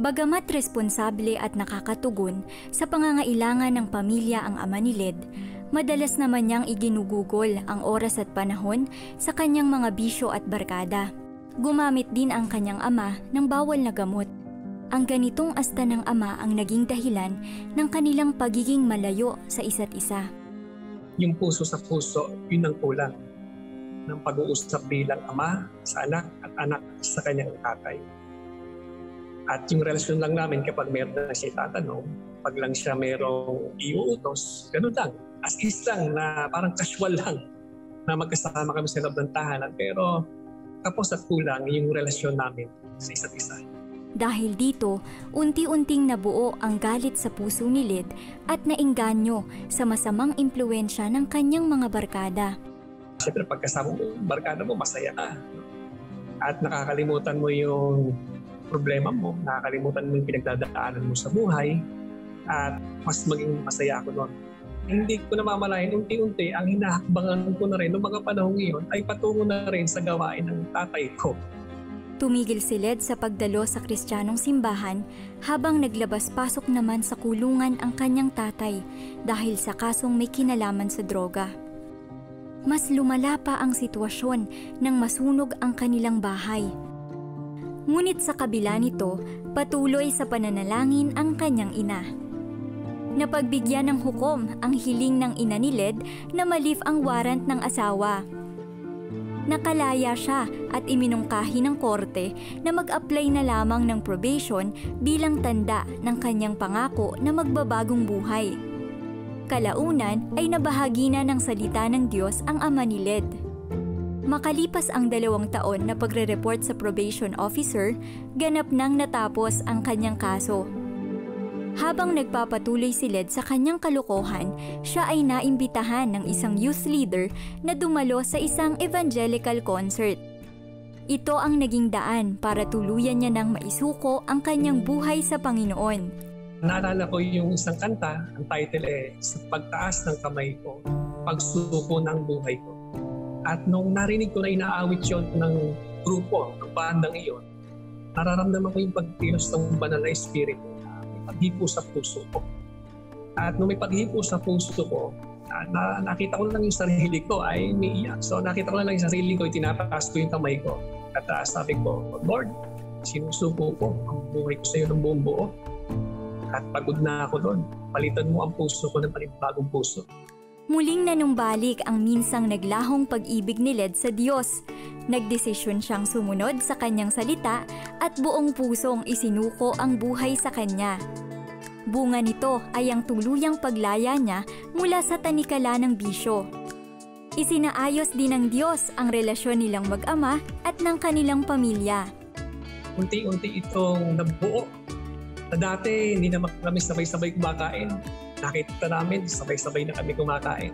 Bagamat responsable at nakakatugon sa pangangailangan ng pamilya ang ama ni Led, madalas naman niyang iginugugol ang oras at panahon sa kanyang mga bisyo at barkada. Gumamit din ang kanyang ama ng bawal na gamot. Ang ganitong asta ng ama ang naging dahilan ng kanilang pagiging malayo sa isa't isa. Yung puso sa puso, yun ang kulang ng pag-uusap bilang ama sa anak at anak sa kanyang tatay. At yung relasyon lang namin kapag meron na siya itatanong, pag lang siya merong iuutos, gano'n lang. As is lang na parang casual lang na magkasama kami sa loob ng tahanan. Pero tapos at kulang yung relasyon namin sa isa't isa. Dahil dito, unti-unting nabuo ang galit sa puso ni Led at naengganyo sa masamang impluwensya ng kanyang mga barkada. Siyempre pagkasama mo, barkada mo, masaya ka. At nakakalimutan mo yung problema mo, nakakalimutan mo yung pinagdadaanan mo sa buhay, at mas maging masaya ako noon. Hindi ko namamalayan, unti-unti ang hinahakbangan ko na rin noong mga panahong iyon ay patungo na rin sa gawain ng tatay ko. Tumigil si Led sa pagdalo sa Kristiyanong simbahan habang naglabas-pasok naman sa kulungan ang kanyang tatay dahil sa kasong may kinalaman sa droga. Mas lumala pa ang sitwasyon nang masunog ang kanilang bahay. Ngunit sa kabila nito, patuloy sa pananalangin ang kanyang ina. Napagbigyan ng hukom ang hiling ng ina ni Led na malif ang warrant ng asawa. Nakalaya siya at iminungkahi ng korte na mag-apply na lamang ng probation bilang tanda ng kanyang pangako na magbabagong buhay. Kalaunan ay nabahagi na ng salita ng Diyos ang ama ni Led. Makalipas ang 2 taon na pagre-report sa probation officer, ganap nang natapos ang kanyang kaso. Habang nagpapatuloy si Led sa kanyang kalokohan, siya ay naimbitahan ng isang youth leader na dumalo sa isang evangelical concert. Ito ang naging daan para tuluyan niya ng maisuko ang kanyang buhay sa Panginoon. Naalala ko yung isang kanta, ang title Sa Pagtaas ng Kamay Ko, Pagsuko ng Buhay Ko. At nung narinig ko na inaawit yun ng grupo, ng bandang iyon, nararamdaman ko yung pagkilos ng banal na espiritu na may paghipo sa puso ko. At nung may paghipo sa puso ko, nakita ko lang yung sarili ko ay umiiyak. So nakita ko lang yung sarili ko, tinataas ko yung kamay ko. At sabi ko, Lord, sinusuko ko ang buhay ko sa iyo ng buong buo. At pagod na ako doon. Palitan mo ang puso ko ng panibagong puso. Muling nanumbalik ang minsang naglahong pag-ibig ni Led sa Diyos. Nagdesisyon siyang sumunod sa kanyang salita at buong pusong isinuko ang buhay sa kanya. Bunga nito ay ang tuluyang paglaya niya mula sa tanikala ng bisyo. Isinaayos din ng Diyos ang relasyon nilang mag-ama at ng kanilang pamilya. Unti-unti itong nabuo. Na dati hindi naman kami sabay-sabay kumakain. Nakita namin, sabay-sabay na kami kumakain.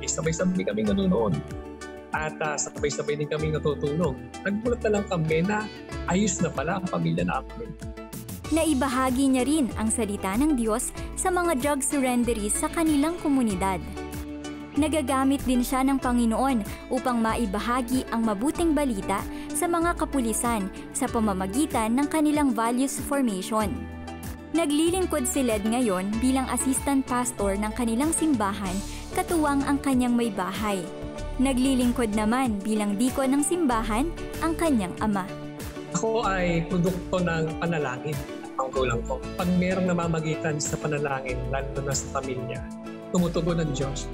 Sabay-sabay kami nanonood. At sabay-sabay din kami natutulog. Nagbulat na lang kami na ayos na pala ang pamilya namin. Naibahagi niya rin ang salita ng Diyos sa mga drug surrenderies sa kanilang komunidad. Nagagamit din siya ng Panginoon upang maibahagi ang mabuting balita sa mga kapulisan sa pamamagitan ng kanilang values formation. Naglilingkod si Led ngayon bilang assistant pastor ng kanilang simbahan, katuwang ang kanyang may bahay. Naglilingkod naman bilang dikon ng simbahan ang kanyang ama. Ako ay produkto ng panalangin ang gulang ko. Pag mayroong namamagitan sa panalangin, lalo na sa pamilya, tumutugon ng Diyos.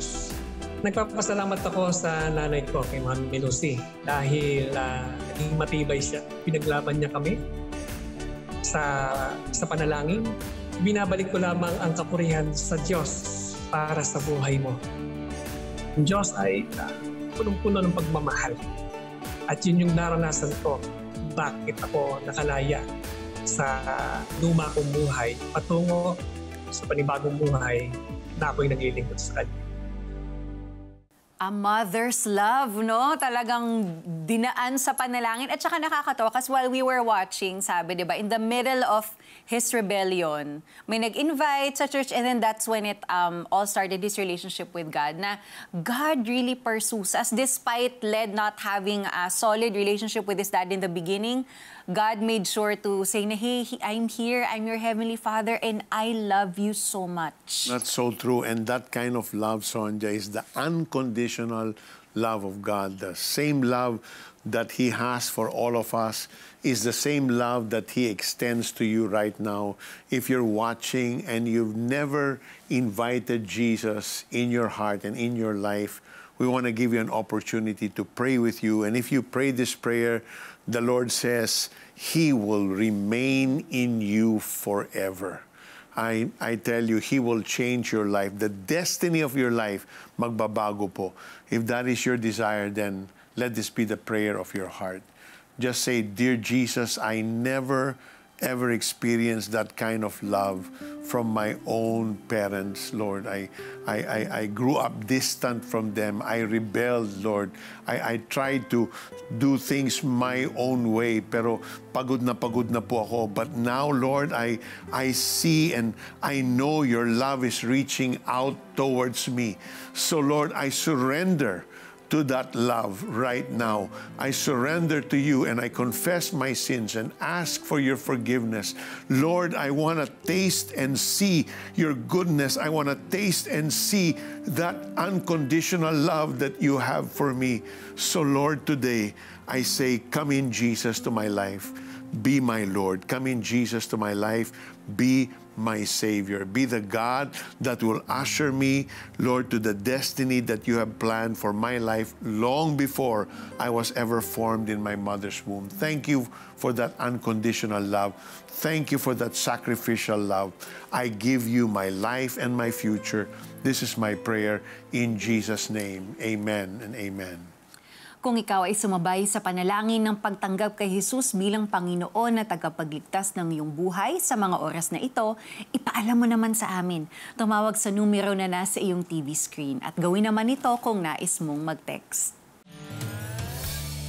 Nagpapasalamat ako sa nanay ko, kay Ma'am Melusi, dahil naging matibay siya. Pinaglaban niya kami sa panalangin. Binabalik ko lamang ang kapurihan sa Diyos para sa buhay mo. Ang Diyos ay punong-puno ng pagmamahal. At yun yung naranasan ko. Bakit ako nakalaya sa luma kong buhay patungo sa panibagong buhay na ako'y naglilingkod sa Kanya. A mother's love, no? Talagang dinaan sa panalangin. At saka nakakatawa kasi while we were watching, sabi, di ba, in the middle of his rebellion, may nag-invite sa church, and then that's when it all started, his relationship with God, na God really pursues us despite Led not having a solid relationship with his dad in the beginning. God made sure to say na, hey, I'm here, I'm your Heavenly Father, and I love you so much. That's so true. And that kind of love, Sonja, is the unconditional love of God. The same love that He has for all of us is the same love that He extends to you right now. If you're watching and you've never invited Jesus in your heart and in your life, we want to give you an opportunity to pray with you. And if you pray this prayer, the Lord says He will remain in you forever. I tell you, He will change your life. The destiny of your life, magbabago po. If that is your desire, then let this be the prayer of your heart. Just say, Dear Jesus, I never ever experienced that kind of love from my own parents, Lord. I grew up distant from them. I rebelled, Lord. I tried to do things my own way, pero pagod na po ako. But now, Lord, I see and I know your love is reaching out towards me. So, Lord, I surrender to that love right now. I surrender to you and I confess my sins and ask for your forgiveness. Lord, I want to taste and see your goodness. I want to taste and see that unconditional love that you have for me. So, Lord, today I say, come in, Jesus, to my life. Be my Lord. Come in, Jesus, to my life. Be my Savior. Be the God that will usher me, Lord, to the destiny that you have planned for my life long before I was ever formed in my mother's womb. Thank you for that unconditional love. Thank you for that sacrificial love. I give you my life and my future. This is my prayer in Jesus' name. Amen and amen. Kung ikaw ay sumabay sa panalangin ng pagtanggap kay Jesus bilang Panginoon na tagapagligtas ng iyong buhay sa mga oras na ito, ipaalam mo naman sa amin. Tumawag sa numero na nasa iyong TV screen at gawin naman ito kung nais mong mag-text.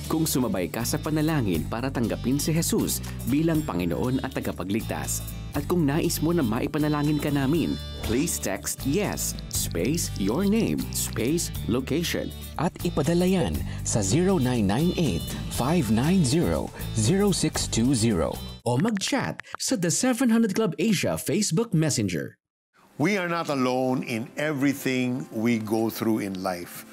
Kung sumabay ka sa panalangin para tanggapin si Jesus bilang Panginoon at tagapagligtas, at kung nais mo na maipanalangin ka namin, please text YES, space your name, space location, at ipadala yan sa 0998-590-0620 o mag-chat sa The 700 Club Asia Facebook Messenger. We are not alone in everything we go through in life.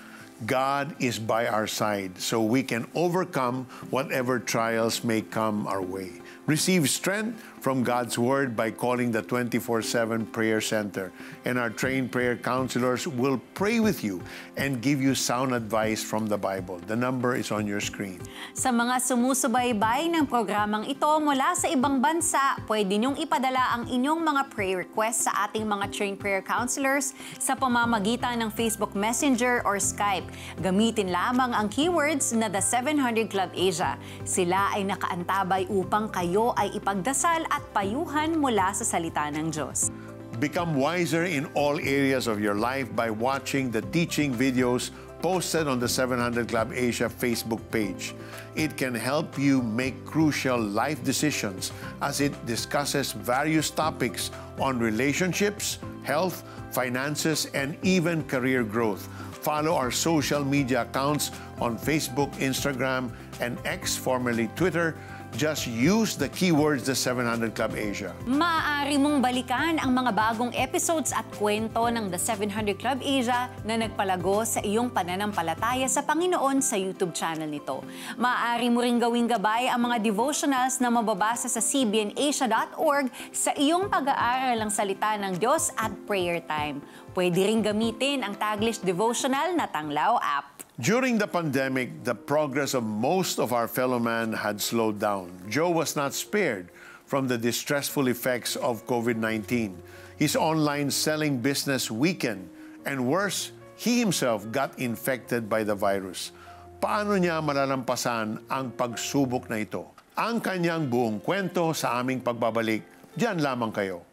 God is by our side so we can overcome whatever trials may come our way. Receive strength from God's Word by calling the 24/7 Prayer Center. And our trained prayer counselors will pray with you and give you sound advice from the Bible. The number is on your screen. Sa mga sumusubaybay ng programang ito mula sa ibang bansa, pwede niyong ipadala ang inyong mga prayer requests sa ating mga trained prayer counselors sa pamamagitan ng Facebook Messenger or Skype. Gamitin lamang ang keywords na The 700 Club Asia. Sila ay nakaantabay upang kayo ay ipagdasal at payuhan mula sa salita ng Diyos. Become wiser in all areas of your life by watching the teaching videos posted on the 700 Club Asia Facebook page. It can help you make crucial life decisions as it discusses various topics on relationships, health, finances, and even career growth. Follow our social media accounts on Facebook, Instagram, and X, formerly Twitter. Just use the keywords The 700 Club Asia. Maaari mong balikan ang mga bagong episodes at kwento ng The 700 Club Asia na nagpalago sa iyong pananampalataya sa Panginoon sa YouTube channel nito. Maaari mo ring gawing gabay ang mga devotionals na mababasa sa cbnasia.org sa iyong pag-aaral ng salita ng Diyos at prayer time. Pwede ring gamitin ang Taglish Devotional na Tanglaw app. During the pandemic, the progress of most of our fellow man had slowed down. Joe was not spared from the distressful effects of COVID-19. His online selling business weakened, and worse, he himself got infected by the virus. Paano niya malalampasan ang pagsubok na ito? Ang kanyang buong kwento sa aming pagbabalik. Diyan lamang kayo.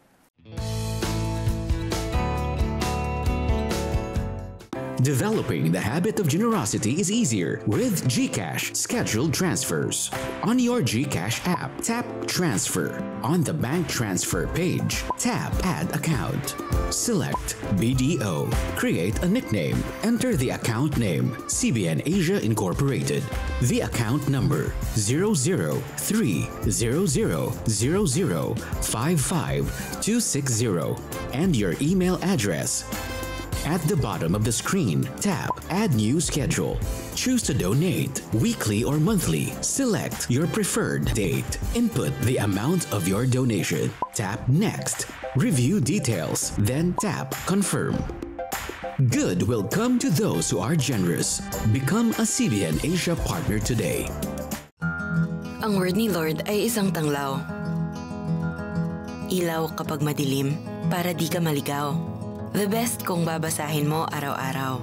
Developing the habit of generosity is easier with GCash scheduled transfers. On your GCash app, tap Transfer. On the bank transfer page, tap Add Account. Select BDO. Create a nickname. Enter the account name, CBN Asia Incorporated. The account number 003000055 and your email address. At the bottom of the screen, tap Add New Schedule. Choose to donate, weekly or monthly. Select your preferred date. Input the amount of your donation. Tap Next. Review details, then tap Confirm. Good will come to those who are generous. Become a CBN Asia partner today. Ang word ni Lord ay isang tanglaw. Ilaw kapag madilim para di ka maligaw. The best kung babasahin mo araw-araw.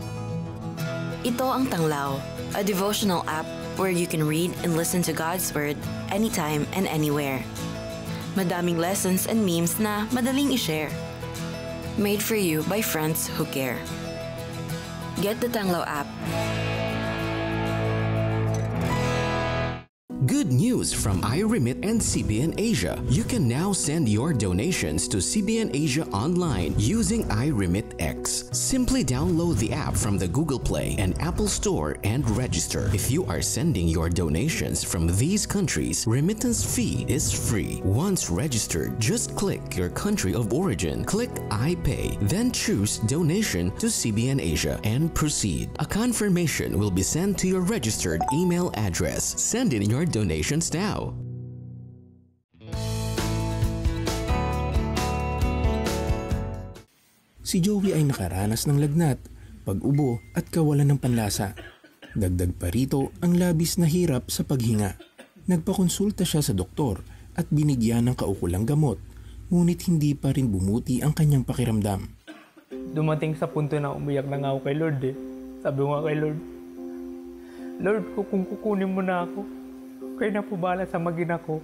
Ito ang Tanglaw, a devotional app where you can read and listen to God's Word anytime and anywhere. Madaming lessons and memes na madaling i-share. Made for you by friends who care. Get the Tanglaw app. Good news from iRemit and CBN Asia. You can now send your donations to CBN Asia online using iRemit X. Simply download the app from the Google Play and Apple Store and register. If you are sending your donations from these countries, remittance fee is free. Once registered, just click your country of origin, click iPay, then choose Donation to CBN Asia and proceed. A confirmation will be sent to your registered email address. Send in your donations now. Si Joey ay nakaranas ng lagnat, pag-ubo at kawalan ng panlasa. Dagdag pa rito ang labis na hirap sa paghinga. Nagpakonsulta siya sa doktor at binigyan ng kaukulang gamot, ngunit hindi pa rin bumuti ang kanyang pakiramdam. Dumating sa punto na umiyak na nga ako kay Lord eh. Sabi ko nga kay Lord, Lord, kung kukunin mo na ako, kayo na po bahala sa magina ko.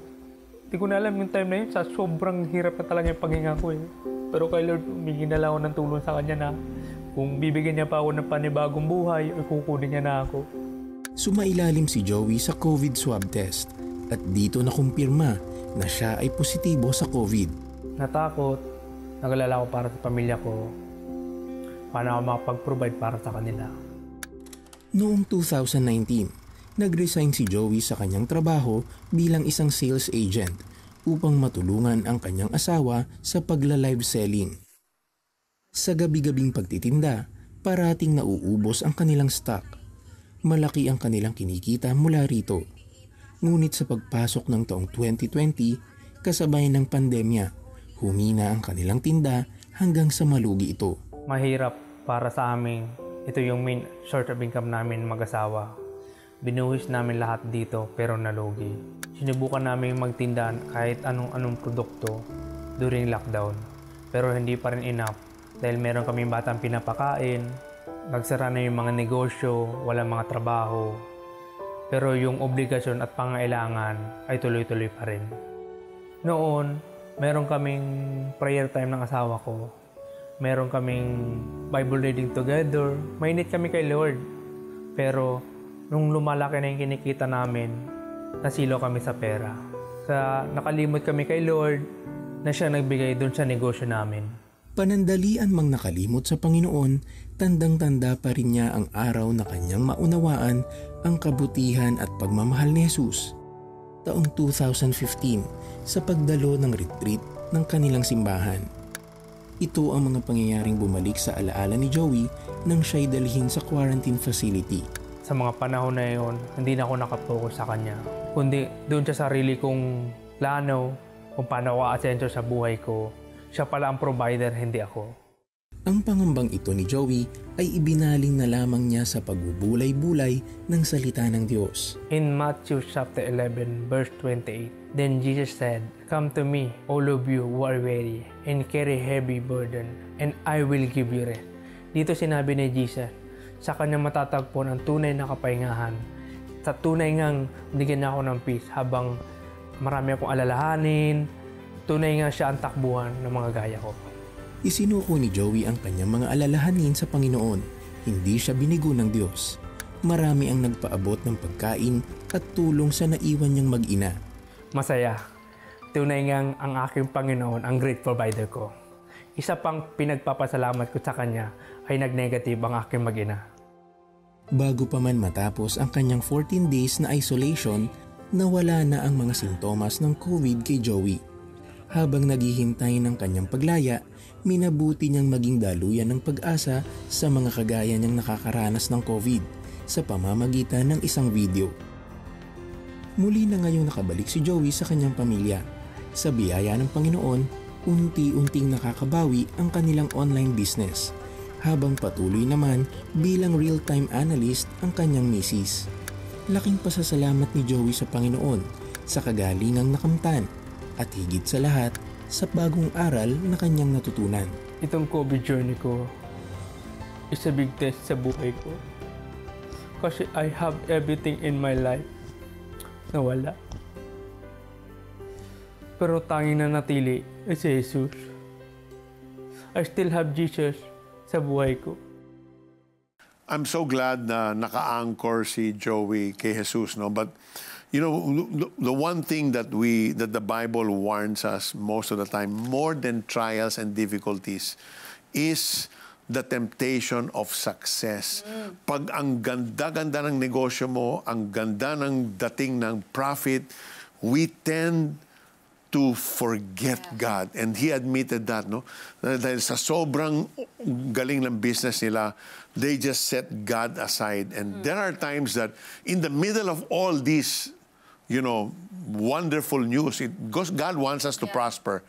Hindi ko na alam yung time na yun, sa sobrang hirap na talaga yung paghinga ko eh. Pero kay Lord, humingi na lang ako ng tulong sa kanya na kung bibigyan niya pa ako ng panibagong buhay o kukunin niya na ako. Sumailalim si Joey sa COVID swab test at dito nakumpirma na siya ay positibo sa COVID. Natakot, nagalala ko para sa pamilya ko. Paano ako makapag-provide para sa kanila. Noong 2019, nag-resign si Joey sa kanyang trabaho bilang isang sales agent upang matulungan ang kanyang asawa sa pagla-live selling. Sa gabi-gabing pagtitinda, parating nauubos ang kanilang stock. Malaki ang kanilang kinikita mula rito. Ngunit sa pagpasok ng taong 2020, kasabay ng pandemya, humina ang kanilang tinda hanggang sa malugi ito. Mahirap para sa amin. Ito yung main source of income namin mag-asawa. Binuhis namin lahat dito pero nalugi. Sinubukan namin magtinda kahit anong produkto during lockdown. Pero hindi pa rin enough dahil meron kaming batang pinapakain. Nagsara na yung mga negosyo, walang mga trabaho. Pero yung obligasyon at pangailangan ay tuloy-tuloy pa rin. Noon, meron kaming prayer time ng asawa ko. Meron kaming Bible reading together. Mainit kami kay Lord. Pero nung lumalaki na yung kinikita namin, nasilo kami sa pera. Nakalimot kami kay Lord na siya nagbigay doon sa negosyo namin. Panandalian mang nakalimot sa Panginoon, tandang-tanda pa rin niya ang araw na kanyang maunawaan ang kabutihan at pagmamahal ni Jesus. Taong 2015, sa pagdalo ng retreat ng kanilang simbahan. Ito ang mga pangyayaring bumalik sa alaala ni Joey nang siya'y dalhin sa quarantine facility. Sa mga panahon na yun, hindi na ako nakapokus sa kanya. Kundi doon sa sarili kong plano kung paano ako aasenso sa buhay ko. Siya pala ang provider, hindi ako. Ang pangambang ito ni Joey ay ibinaling na lamang niya sa pagbubulay-bulay ng salita ng Diyos. In Matthew chapter 11, verse 28, Then Jesus said, Come to me, all of you who are weary and carry heavy burden, and I will give you rest. Dito sinabi ni Jesus, sa kanya matatagpuan ang tunay na kapahingahan. Sa tunay ngang binigyan ako ng peace habang marami akong alalahanin, tunay nga siya ang takbuhan ng mga gaya ko. Isinuko ni Joey ang kanyang mga alalahanin sa Panginoon. Hindi siya binigo ng Diyos. Marami ang nagpaabot ng pagkain at tulong sa naiwan niyang mag-ina. Masaya. Tunay ngang ang aking Panginoon ang great provider ko. Isa pang pinagpapasalamat ko sa Kanya ay nag-negative ang aking mag-ina. Bago pa man matapos ang kanyang 14 days na isolation, nawala na ang mga sintomas ng COVID kay Joey. Habang naghihintay ng kanyang paglaya, minabuti niyang maging daluyan ng pag-asa sa mga kagaya niyang nakakaranas ng COVID sa pamamagitan ng isang video. Muli na ngayong nakabalik si Joey sa kanyang pamilya. Sa biyaya ng Panginoon, unti-unting nakakabawi ang kanilang online business, habang patuloy naman bilang real-time analyst ang kanyang misis. Laking pasasalamat ni Joey sa Panginoon sa kagalingang nakamtan at higit sa lahat sa bagong aral na kanyang natutunan. Itong COVID journey ko is a big test sa buhay ko. Kasi I have everything in my life na wala. Pero tanging na natili ay si Jesus. I still have Jesus sa buhay ko. I'm so glad na naka-anchor si Joey kay Jesus, no? But you know, the one thing that the Bible warns us most of the time, more than trials and difficulties, is the temptation of success. Pag ang ganda-ganda ng negosyo mo, ang ganda ng dating ng profit, we tend to forget God. And he admitted that, no? Dahil sa sobrang galing ng business nila, they just set God aside. And there are times that in the middle of all these, you know, wonderful news, God wants us to prosper.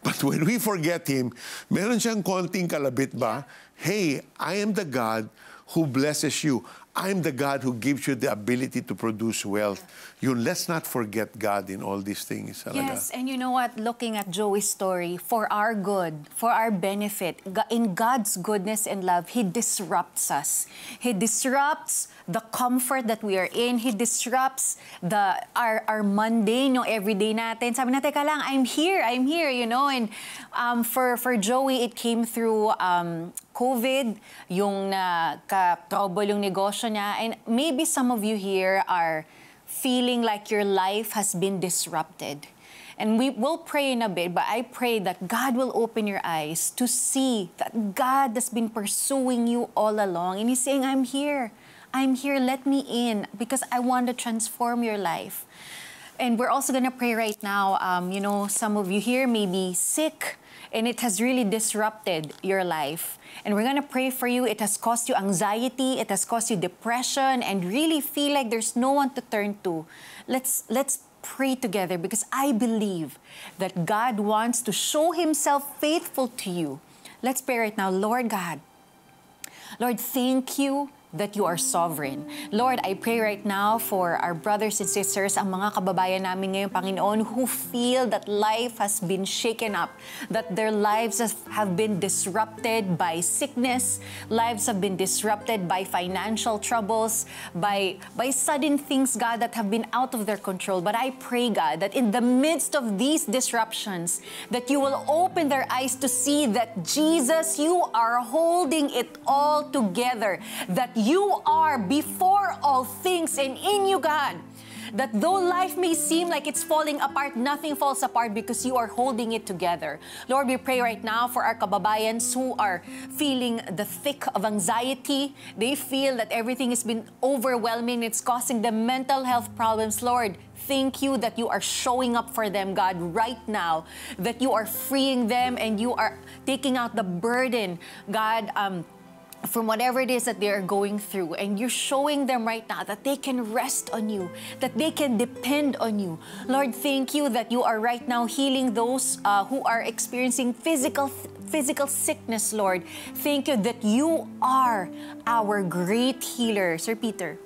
But when we forget Him, meron siyang konting kalabit ba? Hey, I am the God who blesses you. I'm the God who gives you the ability to produce wealth. Let's not forget God in all these things. Yes, and you know what? Looking at Joey's story, for our good, for our benefit, in God's goodness and love, He disrupts us. He disrupts the comfort that we are in. He disrupts our mundane, yung everyday natin. Sabi natin, teka lang, I'm here, you know. And for Joey, it came through COVID, yung trouble yung negosyo niya. And maybe some of you here are feeling like your life has been disrupted. And we will pray in a bit, but I pray that God will open your eyes to see that God has been pursuing you all along. And He's saying, I'm here, let me in, because I want to transform your life. And we're also gonna pray right now. You know, some of you here may be sick, and it has really disrupted your life. And we're gonna pray for you. It has caused you anxiety, it has caused you depression, and really feel like there's no one to turn to. Let's pray together, because I believe that God wants to show Himself faithful to you. Let's pray right now. Lord God, Lord, thank you that you are sovereign. Lord, I pray right now for our brothers and sisters, ang mga kababayan namin ngayon, Panginoon, who feel that life has been shaken up, that their lives have been disrupted by sickness, lives have been disrupted by financial troubles, by sudden things, God, that have been out of their control. But I pray, God, that in the midst of these disruptions, that you will open their eyes to see that, Jesus, you are holding it all together, that you are before all things, and in you, God, that though life may seem like it's falling apart, nothing falls apart because you are holding it together. Lord, we pray right now for our kababayans who are feeling the thick of anxiety. They feel that everything has been overwhelming. It's causing them mental health problems. Lord, thank you that you are showing up for them, God, right now, that you are freeing them and you are taking out the burden, God, from whatever it is that they are going through, and you're showing them right now that they can rest on you, that they can depend on you. Lord, thank you that you are right now healing those who are experiencing physical sickness, Lord. Thank you that you are our great healer. Sir Peter.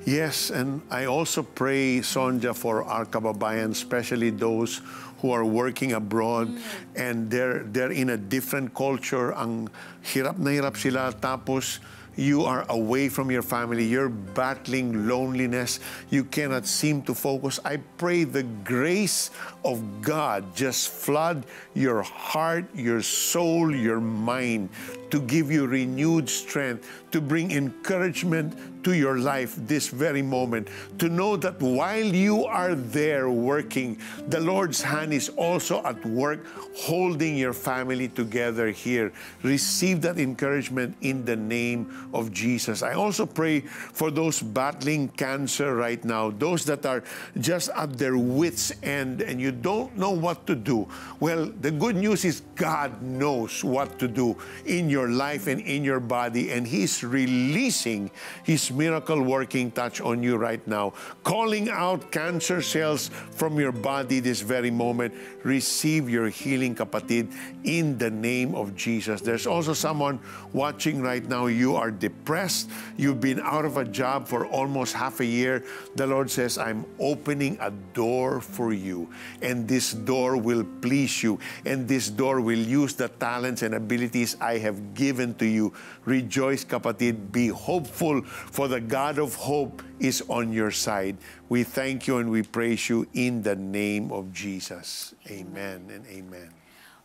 Yes, and I also pray, Sonja, for our kababayan, especially those who are working abroad and they're in a different culture. Ang hirap na hirap sila, tapos you are away from your family, you're battling loneliness, you cannot seem to focus, I pray the grace of God just flood your heart, your soul, your mind, to give you renewed strength, to bring encouragement to your life this very moment, to know that while you are there working, the Lord's hand is also at work holding your family together here. Receive that encouragement in the name of Jesus. I also pray for those battling cancer right now, those that are just at their wits' end and you don't know what to do. Well, the good news is God knows what to do in your life and in your body, and He's releasing His miracle working touch on you right now, calling out cancer cells from your body this very moment. Receive your healing, kapatid, in the name of Jesus. There's also someone watching right now. You are depressed. You've been out of a job for almost half a year. The Lord says, I'm opening a door for you, and this door will please you, and this door will use the talents and abilities I have given to you. Rejoice, kapatid. Be hopeful, for the God of hope is on your side. We thank you and we praise you in the name of Jesus. Amen and amen.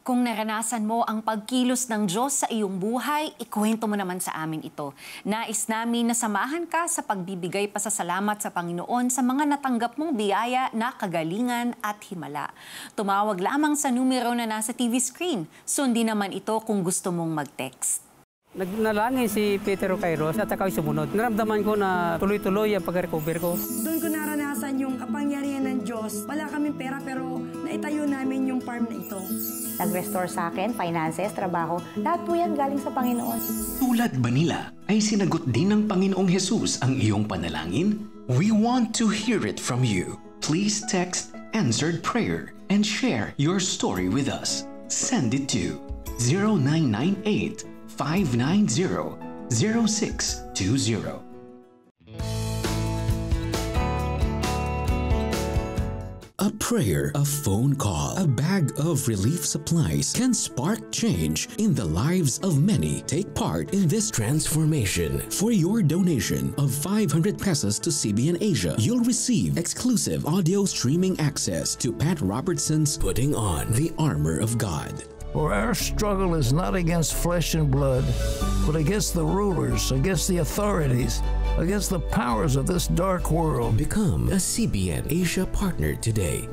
Kung naranasan mo ang pagkilos ng Diyos sa iyong buhay, ikwento mo naman sa amin ito. Nais namin na samahan ka sa pagbibigay pasasalamat sa Panginoon sa mga natanggap mong biyaya na kagalingan at himala. Tumawag lamang sa numero na nasa TV screen. Sundin naman ito kung gusto mong mag-text. Nagnalangin si Peter Kairos at ako'y sumunod. Naramdaman ko na tuloy-tuloy ang pag-recover ko. Doon ko naranasan yung kapangyarihan ng Diyos. Wala kaming pera pero naitayo namin yung farm na ito. Nag-restore sa akin, finances, trabaho, lahat po yan galing sa Panginoon. Tulad ba nila ay sinagot din ng Panginoong Jesus ang iyong panalangin? We want to hear it from you. Please text answered prayer and share your story with us. Send it to 0998-590-0620. A prayer, a phone call, a bag of relief supplies can spark change in the lives of many. Take part in this transformation. For your donation of 500 pesos to CBN Asia, you'll receive exclusive audio streaming access to Pat Robertson's Putting On the Armor of God. For our struggle is not against flesh and blood, but against the rulers, against the authorities, against the powers of this dark world. Become a CBN Asia partner today.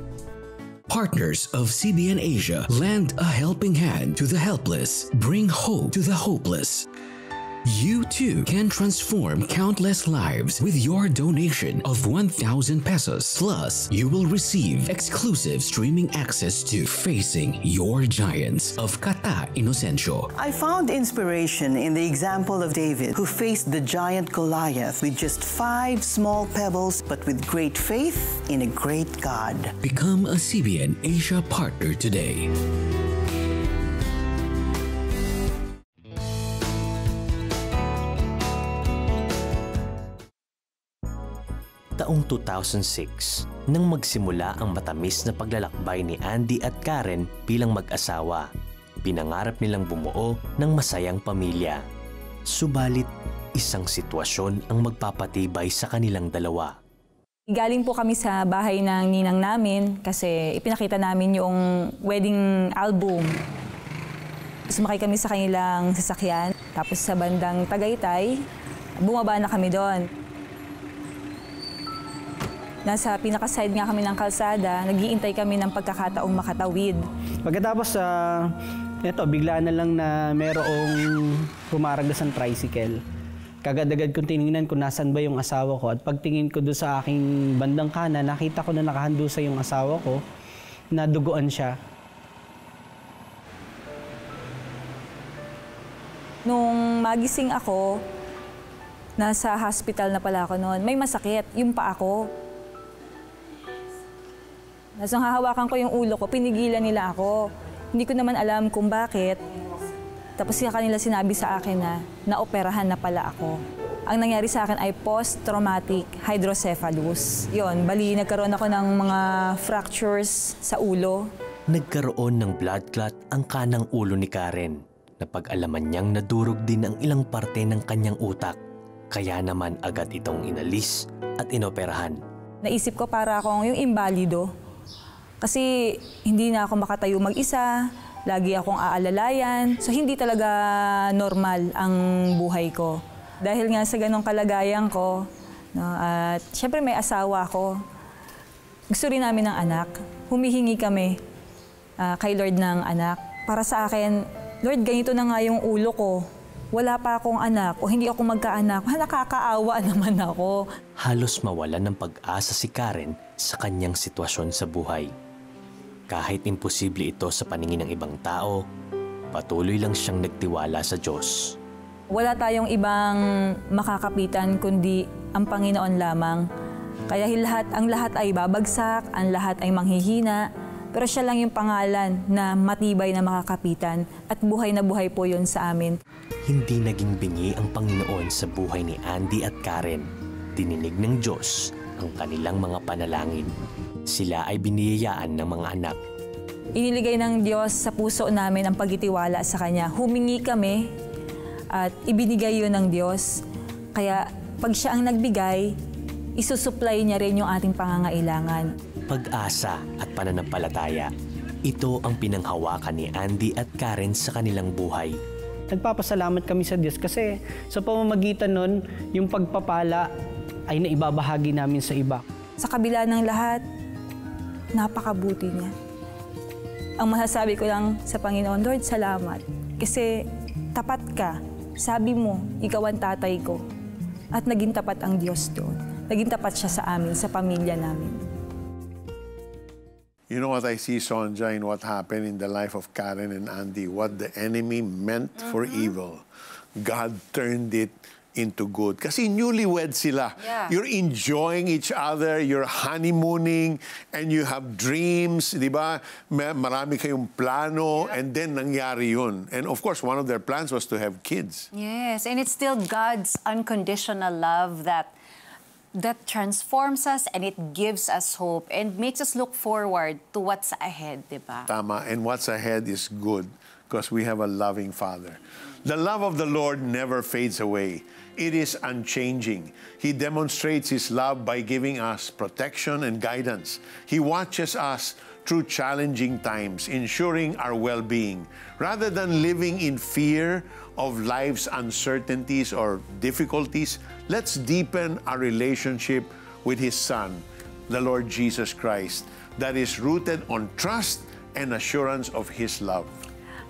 Partners of CBN Asia lend a helping hand to the helpless, bring hope to the hopeless. You too can transform countless lives with your donation of 1,000 pesos. Plus, you will receive exclusive streaming access to Facing Your Giants of Kata Inocencio. I found inspiration in the example of David, who faced the giant Goliath with just 5 small pebbles, but with great faith in a great God. Become a CBN Asia partner today. Taong 2006, nang magsimula ang matamis na paglalakbay ni Andy at Karen bilang mag-asawa, pinangarap nilang bumuo ng masayang pamilya. Subalit, isang sitwasyon ang magpapatibay sa kanilang dalawa. Galing po kami sa bahay ng ninang namin kasi ipinakita namin yung wedding album. Sumakay kami sa kanilang sasakyan, tapos sa bandang Tagaytay, bumaba na kami doon. Nasa pinaka-side nga kami ng kalsada, nag-iintay kami ng pagkakataong makatawid. Pagkatapos ito, bigla na lang na merong pumaragdas ng tricycle. Kagad-agad kong tinignan kung nasan ba yung asawa ko. At pagtingin ko doon sa aking bandang kanan, nakita ko na nakahandusa yung asawa ko, na duguan siya. Nung magising ako, nasa hospital na pala ako noon. May masakit, yung paa ko. Nung hahawakan ko yung ulo ko, pinigilan nila ako. Hindi ko naman alam kung bakit. Tapos kanila sinabi sa akin na naoperahan na pala ako. Ang nangyari sa akin ay post-traumatic hydrocephalus. Yun, bali nagkaroon ako ng mga fractures sa ulo. Nagkaroon ng blood clot ang kanang ulo ni Karen. Napag-alaman niyang nadurog din ang ilang parte ng kanyang utak. Kaya naman agad itong inalis at inoperahan. Naisip ko para akong yung imbalido. Kasi hindi na ako makatayo mag-isa, lagi akong aalalayan. So hindi talaga normal ang buhay ko. Dahil nga sa ganong kalagayan ko, no, at syempre may asawa ko, gusto rin namin ng anak. Humihingi kami kay Lord ng anak. Para sa akin, Lord, ganito na nga yung ulo ko. Wala pa akong anak o hindi ako magkaanak. Nakakaawa naman ako. Halos mawalan ng pag-asa si Karen sa kanyang sitwasyon sa buhay. Kahit imposible ito sa paningin ng ibang tao, patuloy lang siyang nagtiwala sa Diyos. Wala tayong ibang makakapitan kundi ang Panginoon lamang. Kaya ang lahat ay babagsak, ang lahat ay manghihina, pero siya lang yung pangalan na matibay na makakapitan at buhay na buhay po yun sa amin. Hindi naging bingi ang Panginoon sa buhay ni Andy at Karen. Dininig ng Diyos ang kanilang mga panalangin. Sila ay biniyayaan ng mga anak. Iniligay ng Diyos sa puso namin ang pagtitiwala sa Kanya. Humingi kami at ibinigay yun ng Diyos. Kaya pag siya ang nagbigay, isusupply niya rin yung ating pangangailangan. Pag-asa at pananampalataya, ito ang pinanghawakan ni Andy at Karen sa kanilang buhay. Nagpapasalamat kami sa Diyos kasi sa pamamagitan nun, yung pagpapala ay naibabahagi namin sa iba. Sa kabila ng lahat, napakabuti niya. Ang masasabi ko lang sa Panginoon, Lord, salamat. Kasi tapat ka. Sabi mo, ikaw ang tatay ko. At naging tapat ang Diyos doon. Naging tapat siya sa amin, sa pamilya namin. You know what I see, Sonja, in what happened in the life of Karen and Andy? What the enemy meant for evil, God turned it into good. Kasi newlywed sila. Yeah. You're enjoying each other, you're honeymooning, and you have dreams, di ba? Marami kayong plano, and then nangyari yun. And of course, one of their plans was to have kids. Yes, and it's still God's unconditional love that transforms us and it gives us hope and makes us look forward to what's ahead, di ba? Tama, and what's ahead is good because we have a loving Father. The love of the Lord never fades away. It is unchanging. He demonstrates His love by giving us protection and guidance. He watches us through challenging times, ensuring our well-being. Rather than living in fear of life's uncertainties or difficulties, let's deepen our relationship with His Son, the Lord Jesus Christ, that is rooted on trust and assurance of His love.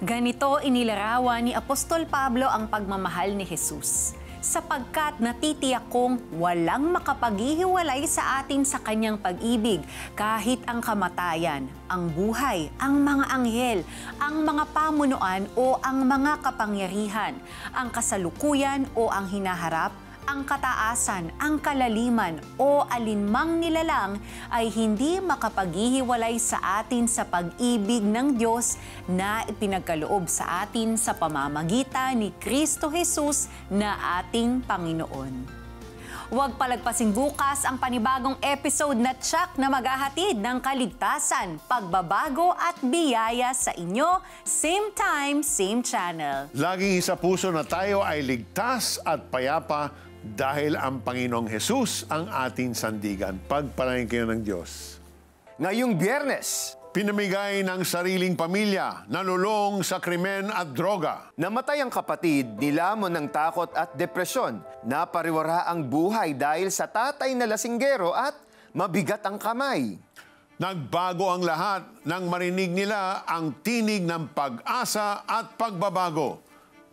Ganito inilarawan ni Apostol Pablo ang pagmamahal ni Jesus. Sapagkat natitiyak kong walang makapaghihiwalay sa atin sa kanyang pag-ibig, kahit ang kamatayan, ang buhay, ang mga anghel, ang mga pamunuan o ang mga kapangyarihan, ang kasalukuyan o ang hinaharap, ang kataasan, ang kalaliman o alinmang nilalang ay hindi makapaghihiwalay sa atin sa pag-ibig ng Diyos na ipinagkaloob sa atin sa pamamagitan ni Kristo Jesus na ating Panginoon. Huwag palagpasin bukas ang panibagong episode na tiyak na maghahatid ng kaligtasan, pagbabago at biyaya sa inyo, same time, same channel. Laging isa puso na tayo ay ligtas at payapa dahil ang Panginoong Jesus ang ating sandigan. Pagpalain kayo ng Diyos. Ngayong Biyernes, pinamigay ng sariling pamilya, nalulong sa krimen at droga. Namatay ang kapatid, nilamon ng takot at depresyon. Napariwara ang buhay dahil sa tatay na lasinggero at mabigat ang kamay. Nagbago ang lahat nang marinig nila ang tinig ng pag-asa at pagbabago.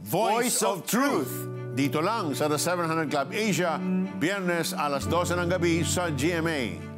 Voice of Truth. Dito lang sa The 700 Club Asia, Biyernes alas 12 ng gabi sa GMA.